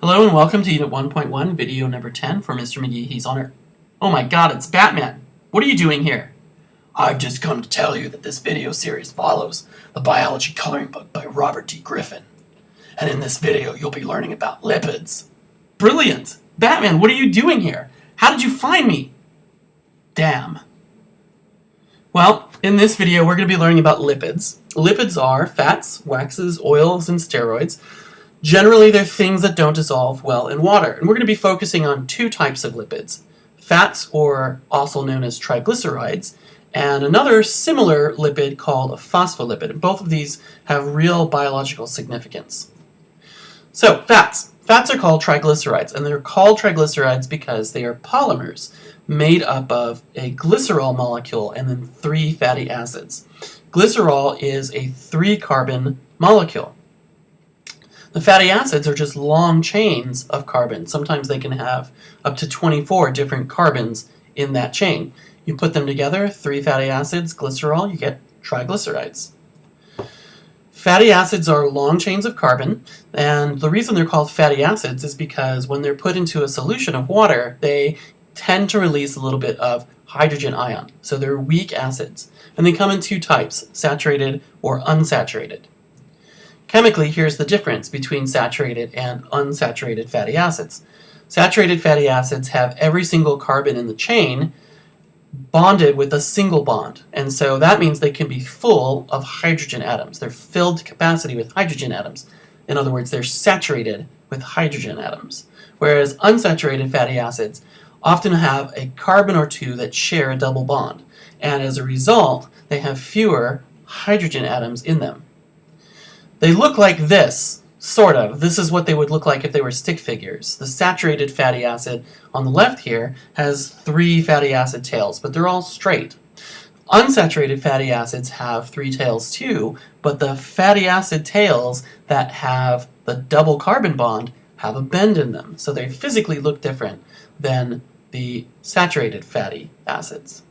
Hello and welcome to Unit 1.1, video number 10 for Mr. McGee. He's on Earth. Oh my god, it's Batman! What are you doing here? I've just come to tell you that this video series follows the biology coloring book by Robert D. Griffin. And in this video, you'll be learning about lipids. Brilliant! Batman, what are you doing here? How did you find me? Damn. Well, in this video, we're going to be learning about lipids. Lipids are fats, waxes, oils, and steroids. Generally, they're things that don't dissolve well in water, and we're going to be focusing on two types of lipids. Fats, or also known as triglycerides, and another similar lipid called a phospholipid. And both of these have real biological significance. So, fats. Fats are called triglycerides, and they're called triglycerides because they are polymers made up of a glycerol molecule and then 3 fatty acids. Glycerol is a 3-carbon molecule. The fatty acids are just long chains of carbon. Sometimes they can have up to 24 different carbons in that chain. You put them together, 3 fatty acids, glycerol, you get triglycerides. Fatty acids are long chains of carbon, and the reason they're called fatty acids is because when they're put into a solution of water, they tend to release a little bit of hydrogen ion. So they're weak acids, and they come in 2 types, saturated or unsaturated. Chemically, here's the difference between saturated and unsaturated fatty acids. Saturated fatty acids have every single carbon in the chain bonded with a single bond, and so that means they can be full of hydrogen atoms. They're filled to capacity with hydrogen atoms. In other words, they're saturated with hydrogen atoms. Whereas unsaturated fatty acids often have a carbon or 2 that share a double bond, and as a result, they have fewer hydrogen atoms in them. They look like this, sort of. This is what they would look like if they were stick figures. The saturated fatty acid on the left here has 3 fatty acid tails, but they're all straight. Unsaturated fatty acids have 3 tails too, but the fatty acid tails that have the double carbon bond have a bend in them, so they physically look different than the saturated fatty acids.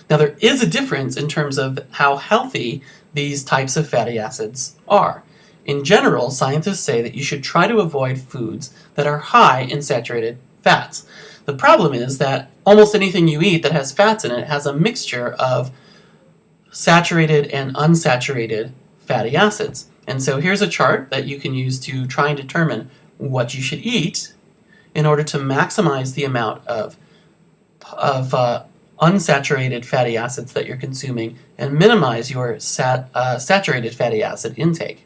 Now, there is a difference in terms of how healthy these types of fatty acids are. In general, scientists say that you should try to avoid foods that are high in saturated fats. The problem is that almost anything you eat that has fats in it has a mixture of saturated and unsaturated fatty acids. And so here's a chart that you can use to try and determine what you should eat in order to maximize the amount of unsaturated fatty acids that you're consuming and minimize your saturated fatty acid intake.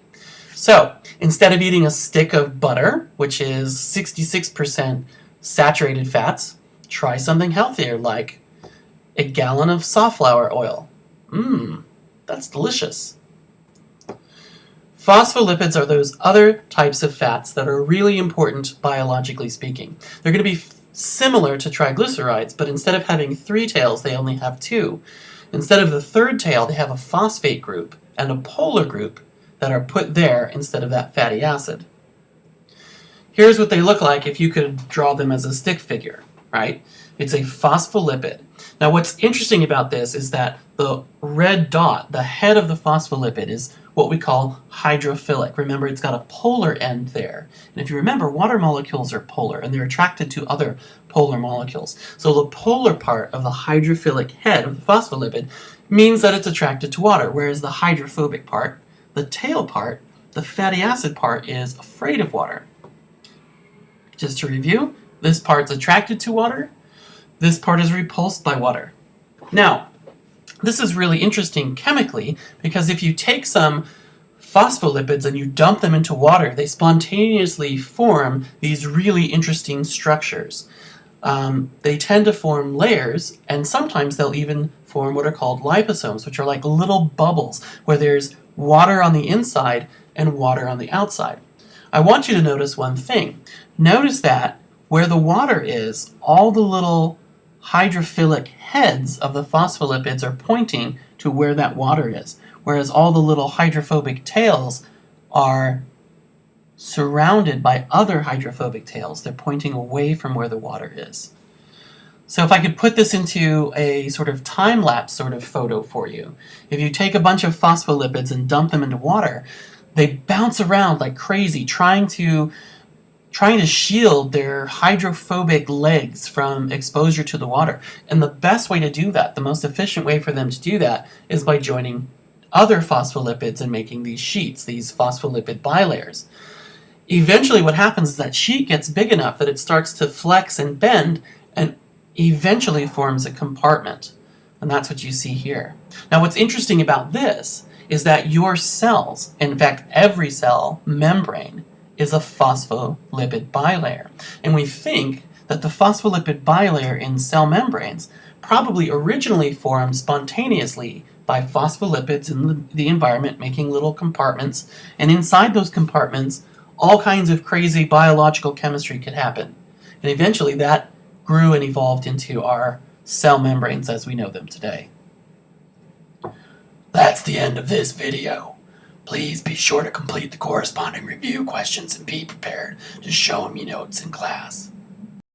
So, instead of eating a stick of butter, which is 66% saturated fats, try something healthier like a gallon of safflower oil. That's delicious. Phospholipids are those other types of fats that are really important biologically speaking. They're going to be similar to triglycerides, but instead of having 3 tails, they only have 2. Instead of the 3rd tail, they have a phosphate group and a polar group that are put there instead of that fatty acid. Here's what they look like if you could draw them as a stick figure, right? It's a phospholipid. Now, what's interesting about this is that the red dot, the head of the phospholipid, is what we call hydrophilic. Remember, it's got a polar end there. And if you remember, water molecules are polar, and they're attracted to other polar molecules. So the polar part of the hydrophilic head of the phospholipid means that it's attracted to water, whereas the hydrophobic part, the tail part, the fatty acid part, is afraid of water. Just to review, this part's attracted to water, this part is repulsed by water. Now, this is really interesting chemically because if you take some phospholipids and you dump them into water, they spontaneously form these really interesting structures. They tend to form layers, and sometimes they'll even form what are called liposomes, which are like little bubbles where there's water on the inside and water on the outside. I want you to notice one thing. Notice that where the water is, all the little hydrophilic heads of the phospholipids are pointing to where that water is, whereas all the little hydrophobic tails are surrounded by other hydrophobic tails. They're pointing away from where the water is. So if I could put this into a sort of time-lapse sort of photo for you, if you take a bunch of phospholipids and dump them into water, they bounce around like crazy, trying to trying to shield their hydrophobic legs from exposure to the water. And the best way to do that, the most efficient way for them to do that, is by joining other phospholipids and making these sheets, these phospholipid bilayers. Eventually what happens is that sheet gets big enough that it starts to flex and bend and eventually forms a compartment. And that's what you see here. Now what's interesting about this is that your cells, in fact every cell membrane, is a phospholipid bilayer. And we think that the phospholipid bilayer in cell membranes probably originally formed spontaneously by phospholipids in the environment making little compartments, and inside those compartments all kinds of crazy biological chemistry could happen. And eventually that grew and evolved into our cell membranes as we know them today. That's the end of this video. Please be sure to complete the corresponding review questions and be prepared to show them your notes in class.